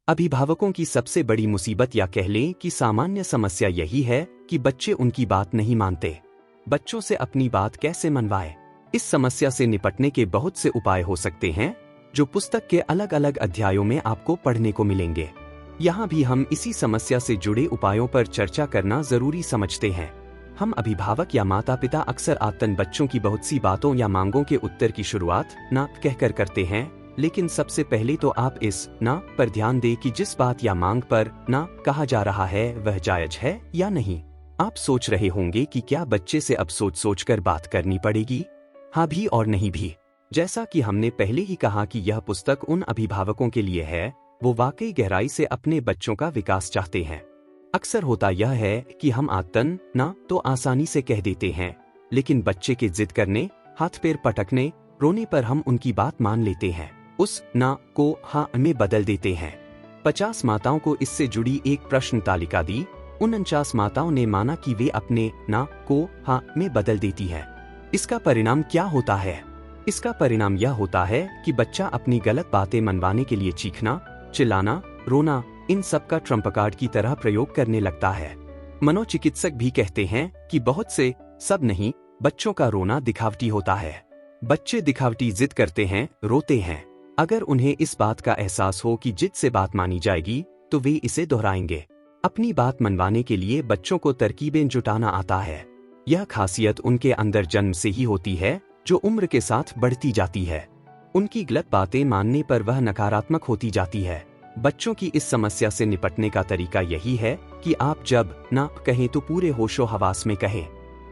अभिभावकों की सबसे बड़ी मुसीबत या कह लें कि सामान्य समस्या यही है कि बच्चे उनकी बात नहीं मानते। बच्चों से अपनी बात कैसे मनवाएं? इस समस्या से निपटने के बहुत से उपाय हो सकते हैं जो पुस्तक के अलग अलग अध्यायों में आपको पढ़ने को मिलेंगे। यहाँ भी हम इसी समस्या से जुड़े उपायों पर चर्चा करना जरूरी समझते हैं। हम अभिभावक या माता पिता अक्सर आतन बच्चों की बहुत सी बातों या मांगों के उत्तर की शुरुआत ना कहकर करते हैं, लेकिन सबसे पहले तो आप इस ना पर ध्यान दें कि जिस बात या मांग पर ना कहा जा रहा है वह जायज है या नहीं। आप सोच रहे होंगे कि क्या बच्चे से अब सोच सोच कर बात करनी पड़ेगी? हाँ भी और नहीं भी। जैसा कि हमने पहले ही कहा कि यह पुस्तक उन अभिभावकों के लिए है वो वाकई गहराई से अपने बच्चों का विकास चाहते हैं। अक्सर होता यह है कि हम आतन ना तो आसानी से कह देते हैं, लेकिन बच्चे के जिद करने, हाथ पैर पटकने, रोने पर हम उनकी बात मान लेते हैं, उस ना को हाँ में बदल देते हैं। 50 माताओं को इससे जुड़ी एक प्रश्न तालिका दी। 49 माताओं ने माना कि वे अपने ना को हाँ में बदल देती हैं। इसका परिणाम क्या होता है? इसका परिणाम यह होता है कि बच्चा अपनी गलत बातें मनवाने के लिए चीखना, चिल्लाना, रोना, इन सब का ट्रम्प कार्ड की तरह प्रयोग करने लगता है। मनोचिकित्सक भी कहते हैं कि बहुत से, सब नहीं, बच्चों का रोना दिखावटी होता है। बच्चे दिखावटी जिद करते हैं, रोते हैं। अगर उन्हें इस बात का एहसास हो कि जिद से बात मानी जाएगी तो वे इसे दोहराएंगे। अपनी बात मनवाने के लिए बच्चों को तरकीबें जुटाना आता है। यह खासियत उनके अंदर जन्म से ही होती है जो उम्र के साथ बढ़ती जाती है। उनकी गलत बातें मानने पर वह नकारात्मक होती जाती है। बच्चों की इस समस्या से निपटने का तरीका यही है कि आप जब ना कहें तो पूरे होशो हवास में कहें,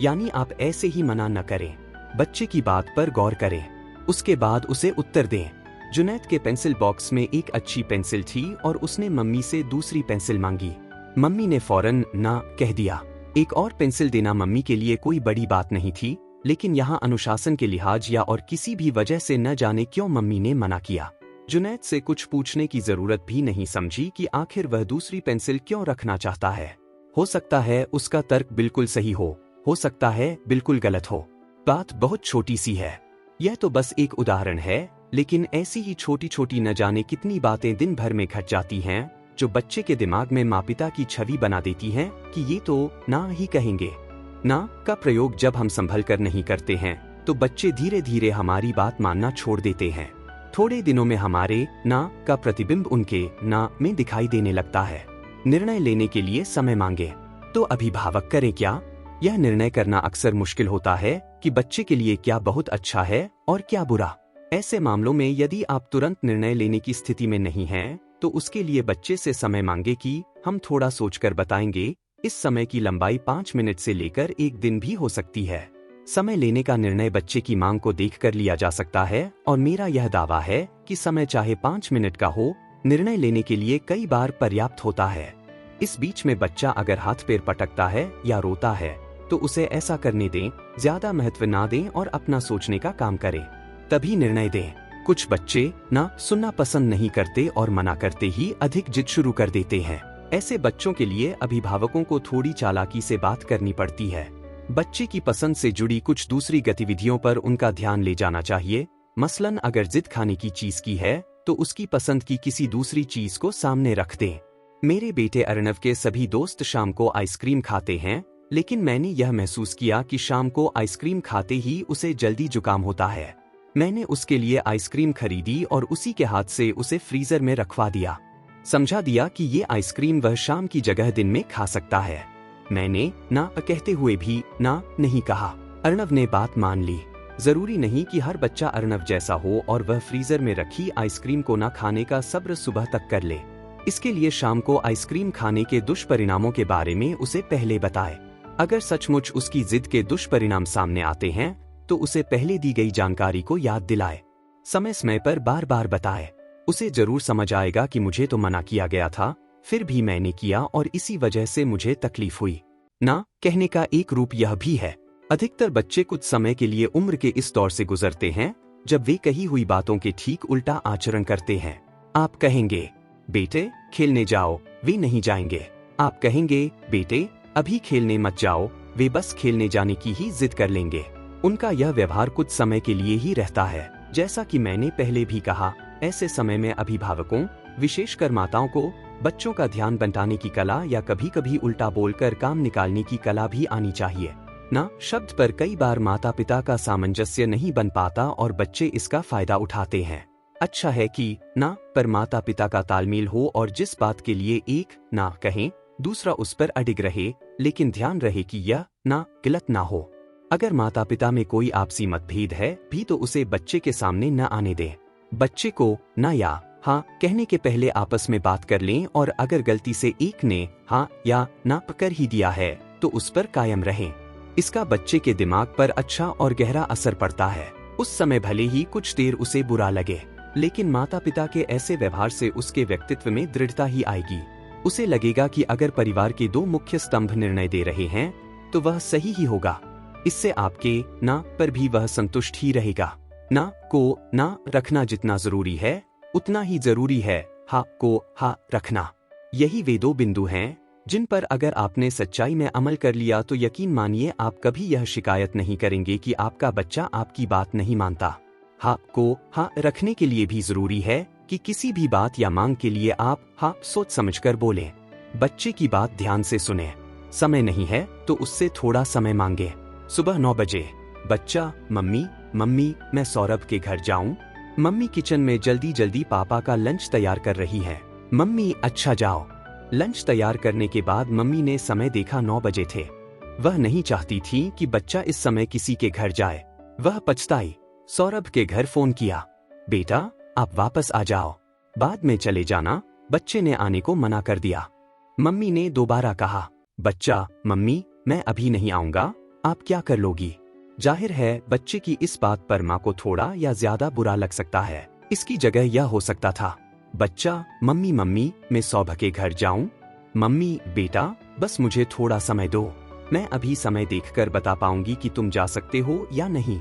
यानी आप ऐसे ही मना न करें। बच्चे की बात पर गौर करें, उसके बाद उसे उत्तर दें। जुनैद के पेंसिल बॉक्स में एक अच्छी पेंसिल थी और उसने मम्मी से दूसरी पेंसिल मांगी। मम्मी ने फौरन ना कह दिया। एक और पेंसिल देना मम्मी के लिए कोई बड़ी बात नहीं थी, लेकिन यहाँ अनुशासन के लिहाज या और किसी भी वजह से न जाने क्यों मम्मी ने मना किया। जुनैद से कुछ पूछने की जरूरत भी नहीं समझी कि आखिर वह दूसरी पेंसिल क्यों रखना चाहता है। हो सकता है उसका तर्क बिल्कुल सही हो सकता है बिल्कुल गलत हो। बात बहुत छोटी सी है। यह तो बस एक उदाहरण है, लेकिन ऐसी ही छोटी छोटी न जाने कितनी बातें दिन भर में घट जाती हैं जो बच्चे के दिमाग में माँ पिता की छवि बना देती हैं कि ये तो ना ही कहेंगे। ना का प्रयोग जब हम संभल कर नहीं करते हैं तो बच्चे धीरे धीरे हमारी बात मानना छोड़ देते हैं। थोड़े दिनों में हमारे ना का प्रतिबिंब उनके ना में दिखाई देने लगता है। निर्णय लेने के लिए समय मांगे तो अभिभावक करे क्या? यह निर्णय करना अक्सर मुश्किल होता है कि बच्चे के लिए क्या बहुत अच्छा है और क्या बुरा। ऐसे मामलों में यदि आप तुरंत निर्णय लेने की स्थिति में नहीं हैं, तो उसके लिए बच्चे से समय मांगे कि हम थोड़ा सोचकर बताएंगे। इस समय की लंबाई 5 मिनट से लेकर 1 दिन भी हो सकती है। समय लेने का निर्णय बच्चे की मांग को देखकर लिया जा सकता है और मेरा यह दावा है कि समय चाहे 5 मिनट का हो, निर्णय लेने के लिए कई बार पर्याप्त होता है। इस बीच में बच्चा अगर हाथ पैर पटकता है या रोता है तो उसे ऐसा करने दें, ज्यादा महत्व ना दें और अपना सोचने का काम करें, तभी निर्णय दें। कुछ बच्चे ना सुनना पसंद नहीं करते और मना करते ही अधिक जिद शुरू कर देते हैं। ऐसे बच्चों के लिए अभिभावकों को थोड़ी चालाकी से बात करनी पड़ती है। बच्चे की पसंद से जुड़ी कुछ दूसरी गतिविधियों पर उनका ध्यान ले जाना चाहिए। मसलन अगर जिद खाने की चीज की है तो उसकी पसंद की किसी दूसरी चीज को सामने रख दें। मेरे बेटे अर्णव के सभी दोस्त शाम को आइसक्रीम खाते हैं, लेकिन मैंने यह महसूस किया कि शाम को आइसक्रीम खाते ही उसे जल्दी जुकाम होता है। मैंने उसके लिए आइसक्रीम खरीदी और उसी के हाथ से उसे फ्रीजर में रखवा दिया। समझा दिया कि ये आइसक्रीम वह शाम की जगह दिन में खा सकता है। मैंने ना कहते हुए भी ना नहीं कहा। अर्णव ने बात मान ली। जरूरी नहीं कि हर बच्चा अर्णव जैसा हो और वह फ्रीजर में रखी आइसक्रीम को ना खाने का सब्र सुबह तक कर ले। इसके लिए शाम को आइसक्रीम खाने के दुष्परिणामों के बारे में उसे पहले बताए। अगर सचमुच उसकी जिद के दुष्परिणाम सामने आते हैं तो उसे पहले दी गई जानकारी को याद दिलाए। समय समय पर बार बार बताए। उसे जरूर समझ आएगा कि मुझे तो मना किया गया था, फिर भी मैंने किया और इसी वजह से मुझे तकलीफ हुई। ना कहने का एक रूप यह भी है। अधिकतर बच्चे कुछ समय के लिए उम्र के इस दौर से गुजरते हैं जब वे कही हुई बातों के ठीक उल्टा आचरण करते हैं। आप कहेंगे, बेटे खेलने जाओ, वे नहीं जाएंगे। आप कहेंगे, बेटे अभी खेलने मत जाओ, वे बस खेलने जाने की ही जिद कर लेंगे। उनका यह व्यवहार कुछ समय के लिए ही रहता है। जैसा कि मैंने पहले भी कहा, ऐसे समय में अभिभावकों विशेषकर माताओं को बच्चों का ध्यान बंटाने की कला या कभी कभी उल्टा बोलकर काम निकालने की कला भी आनी चाहिए। ना शब्द पर कई बार माता पिता का सामंजस्य नहीं बन पाता और बच्चे इसका फायदा उठाते हैं। अच्छा है कि ना पर माता पिता का तालमेल हो और जिस बात के लिए एक ना कहें दूसरा उस पर अडिग रहे, लेकिन ध्यान रहे कि यह ना गलत ना हो। अगर माता पिता में कोई आपसी मतभेद है भी तो उसे बच्चे के सामने न आने दें। बच्चे को ना या हाँ कहने के पहले आपस में बात कर लें और अगर गलती से एक ने हाँ या ना कर ही दिया है तो उस पर कायम रहें। इसका बच्चे के दिमाग पर अच्छा और गहरा असर पड़ता है। उस समय भले ही कुछ देर उसे बुरा लगे, लेकिन माता पिता के ऐसे व्यवहार से उसके व्यक्तित्व में दृढ़ता ही आएगी। उसे लगेगा कि अगर परिवार के दो मुख्य स्तंभ निर्णय दे रहे हैं तो वह सही ही होगा। इससे आपके ना पर भी वह संतुष्ट ही रहेगा। ना को ना रखना जितना जरूरी है उतना ही जरूरी है हा को हा रखना। यही वे दो बिंदु हैं जिन पर अगर आपने सच्चाई में अमल कर लिया तो यकीन मानिए आप कभी यह शिकायत नहीं करेंगे कि आपका बच्चा आपकी बात नहीं मानता। हा को हा रखने के लिए भी जरूरी है कि किसी भी बात या मांग के लिए आप हाँ सोच समझकर बोलें। बच्चे की बात ध्यान से सुने। समय नहीं है तो उससे थोड़ा समय मांगे। सुबह 9 बजे बच्चा मम्मी मम्मी मैं सौरभ के घर जाऊं। मम्मी किचन में जल्दी जल्दी पापा का लंच तैयार कर रही है। मम्मी अच्छा जाओ। लंच तैयार करने के बाद मम्मी ने समय देखा 9 बजे थे। वह नहीं चाहती थी कि बच्चा इस समय किसी के घर जाए। वह पछताई। सौरभ के घर फोन किया, बेटा आप वापस आ जाओ, बाद में चले जाना। बच्चे ने आने को मना कर दिया। मम्मी ने दोबारा कहा, बच्चा मम्मी मैं अभी नहीं आऊंगा, आप क्या कर लोगी। जाहिर है बच्चे की इस बात पर माँ को थोड़ा या ज्यादा बुरा लग सकता है। इसकी जगह यह हो सकता था, बच्चा मम्मी मम्मी मैं सौरभ के घर जाऊं। मम्मी बेटा बस मुझे थोड़ा समय दो, मैं अभी समय देखकर बता पाऊंगी कि तुम जा सकते हो या नहीं।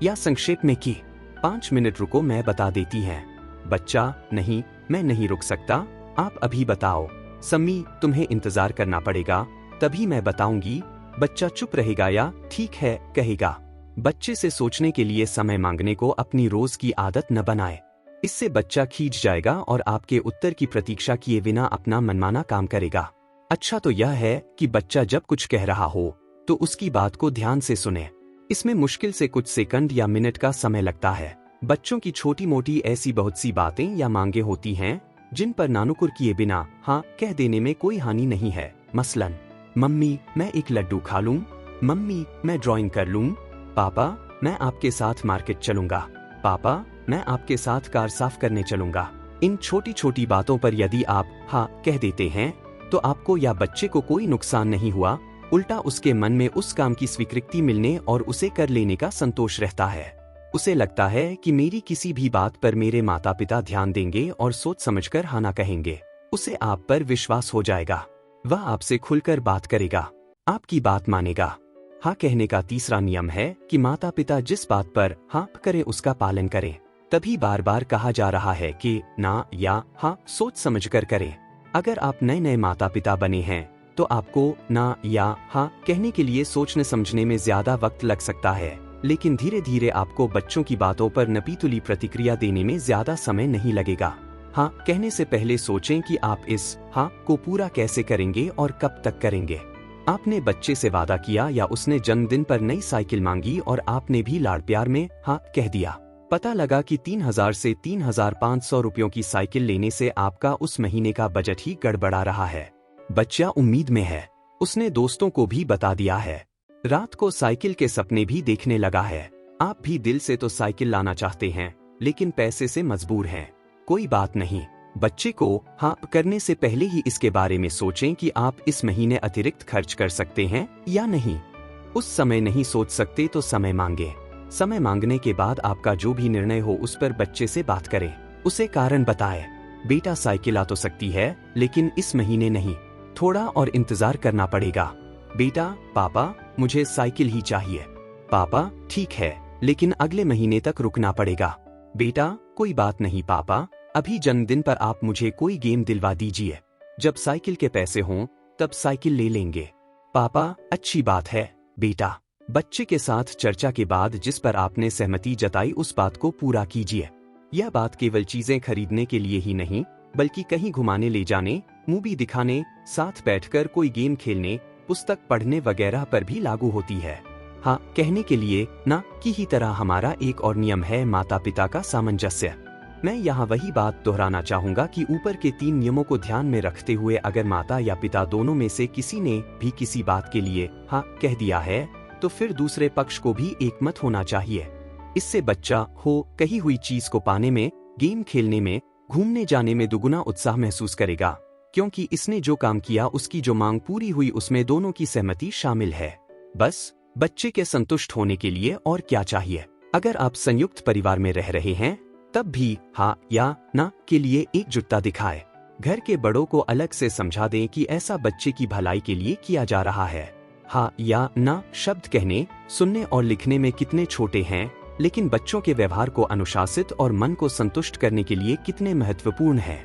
या संक्षेप में कि 5 मिनट रुको मैं बता देती हैं। बच्चा नहीं मैं नहीं रुक सकता, आप अभी बताओ। सम्मी तुम्हें इंतजार करना पड़ेगा तभी मैं बताऊंगी। बच्चा चुप रहेगा या ठीक है कहेगा। बच्चे से सोचने के लिए समय मांगने को अपनी रोज की आदत न बनाए। इससे बच्चा खींच जाएगा और आपके उत्तर की प्रतीक्षा किए बिना अपना मनमाना काम करेगा। अच्छा तो यह है कि बच्चा जब कुछ कह रहा हो तो उसकी बात को ध्यान से सुने। इसमें मुश्किल से कुछ सेकंड या मिनट का समय लगता है। बच्चों की छोटी मोटी ऐसी बहुत सी बातें या मांगे होती हैं जिन पर नानुकुर किए बिना हाँ कह देने में कोई हानि नहीं है। मसलन मम्मी मैं एक लड्डू खा लूं। मम्मी मैं ड्राइंग कर लूं। पापा मैं आपके साथ मार्केट चलूंगा। पापा मैं आपके साथ कार साफ करने चलूंगा। इन छोटी छोटी बातों पर यदि आप हाँ कह देते हैं तो आपको या बच्चे को कोई नुकसान नहीं हुआ, उल्टा उसके मन में उस काम की स्वीकृति मिलने और उसे कर लेने का संतोष रहता है। उसे लगता है कि मेरी किसी भी बात पर मेरे माता पिता ध्यान देंगे और सोच समझकर हाँ ना कहेंगे। उसे आप पर विश्वास हो जाएगा। वह आपसे खुलकर बात करेगा, आपकी बात मानेगा। हाँ कहने का तीसरा नियम है कि माता पिता जिस बात पर हाँ करे उसका पालन करें। तभी बार बार कहा जा रहा है कि ना या हाँ सोच समझकर करें। अगर आप नए नए माता पिता बने हैं तो आपको ना या हाँ कहने के लिए सोचने समझने में ज्यादा वक्त लग सकता है, लेकिन धीरे धीरे आपको बच्चों की बातों पर नपीतुली प्रतिक्रिया देने में ज्यादा समय नहीं लगेगा। हाँ कहने से पहले सोचें कि आप इस हाँ को पूरा कैसे करेंगे और कब तक करेंगे। आपने बच्चे से वादा किया या उसने जन्मदिन पर नई साइकिल मांगी और आपने भी लाड़ प्यार में हाँ कह दिया। पता लगा कि 3000 से 3500 रुपयों की साइकिल लेने से आपका उस महीने का बजट ही गड़बड़ा रहा है। बच्चा उम्मीद में है, उसने दोस्तों को भी बता दिया है। रात को साइकिल के सपने भी देखने लगा है। आप भी दिल से तो साइकिल लाना चाहते हैं लेकिन पैसे से मजबूर हैं। कोई बात नहीं, बच्चे को हाँ करने से पहले ही इसके बारे में सोचें कि आप इस महीने अतिरिक्त खर्च कर सकते हैं या नहीं। उस समय नहीं सोच सकते तो समय मांगे। समय मांगने के बाद आपका जो भी निर्णय हो उस पर बच्चे से बात करें। उसे कारण बताएं। बेटा साइकिल आ तो सकती है लेकिन इस महीने नहीं, थोड़ा और इंतजार करना पड़ेगा। बेटा पापा मुझे साइकिल ही चाहिए। पापा ठीक है लेकिन अगले महीने तक रुकना पड़ेगा। बेटा कोई बात नहीं पापा, अभी जन्मदिन पर आप मुझे कोई गेम दिलवा दीजिए, जब साइकिल के पैसे हों तब साइकिल ले लेंगे। पापा अच्छी बात है बेटा। बच्चे के साथ चर्चा के बाद जिस पर आपने सहमति जताई उस बात को पूरा कीजिए। यह बात केवल चीजें खरीदने के लिए ही नहीं बल्कि कहीं घुमाने ले जाने, मूवी दिखाने, साथ बैठकर कोई गेम खेलने, पुस्तक पढ़ने वगैरह पर भी लागू होती है। हाँ, कहने के लिए ना की ही तरह हमारा एक और नियम है माता पिता का सामंजस्य। मैं यहाँ वही बात दोहराना चाहूंगा कि ऊपर के 3 नियमों को ध्यान में रखते हुए अगर माता या पिता दोनों में से किसी ने भी किसी बात के लिए हाँ कह दिया है, तो फिर दूसरे पक्ष को भी एकमत होना चाहिए। इससे बच्चा हो कही हुई चीज को पाने में, गेम खेलने में, घूमने जाने में दुगुना उत्साह महसूस करेगा, क्योंकि इसने जो काम किया उसकी जो मांग पूरी हुई उसमें दोनों की सहमति शामिल है। बस बच्चे के संतुष्ट होने के लिए और क्या चाहिए। अगर आप संयुक्त परिवार में रह रहे हैं तब भी हाँ या ना के लिए एकजुटता दिखाए। घर के बड़ों को अलग से समझा दें कि ऐसा बच्चे की भलाई के लिए किया जा रहा है। हाँ या ना शब्द कहने, सुनने और लिखने में कितने छोटे हैं, लेकिन बच्चों के व्यवहार को अनुशासित और मन को संतुष्ट करने के लिए कितने महत्वपूर्ण है।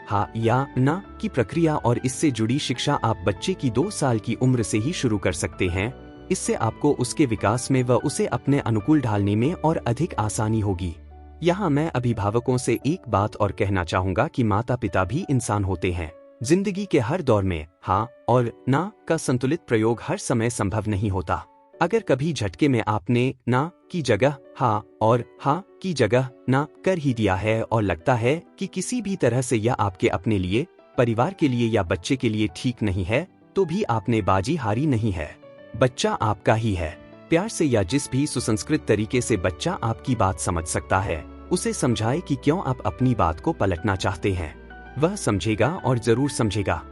हाँ या ना की प्रक्रिया और इससे जुड़ी शिक्षा आप बच्चे की 2 साल की उम्र से ही शुरू कर सकते हैं। इससे आपको उसके विकास में व उसे अपने अनुकूल ढालने में और अधिक आसानी होगी। यहाँ मैं अभिभावकों से एक बात और कहना चाहूंगा कि माता पिता भी इंसान होते हैं। जिंदगी के हर दौर में हाँ और ना का संतुलित प्रयोग हर समय संभव नहीं होता। अगर कभी झटके में आपने ना की जगह हाँ और हाँ की जगह ना कर ही दिया है और लगता है कि किसी भी तरह से यह आपके अपने लिए, परिवार के लिए या बच्चे के लिए ठीक नहीं है, तो भी आपने बाजी हारी नहीं है। बच्चा आपका ही है। प्यार से या जिस भी सुसंस्कृत तरीके से बच्चा आपकी बात समझ सकता है, उसे समझाए कि क्यों आप अपनी बात को पलटना चाहते हैं। वह समझेगा और जरूर समझेगा।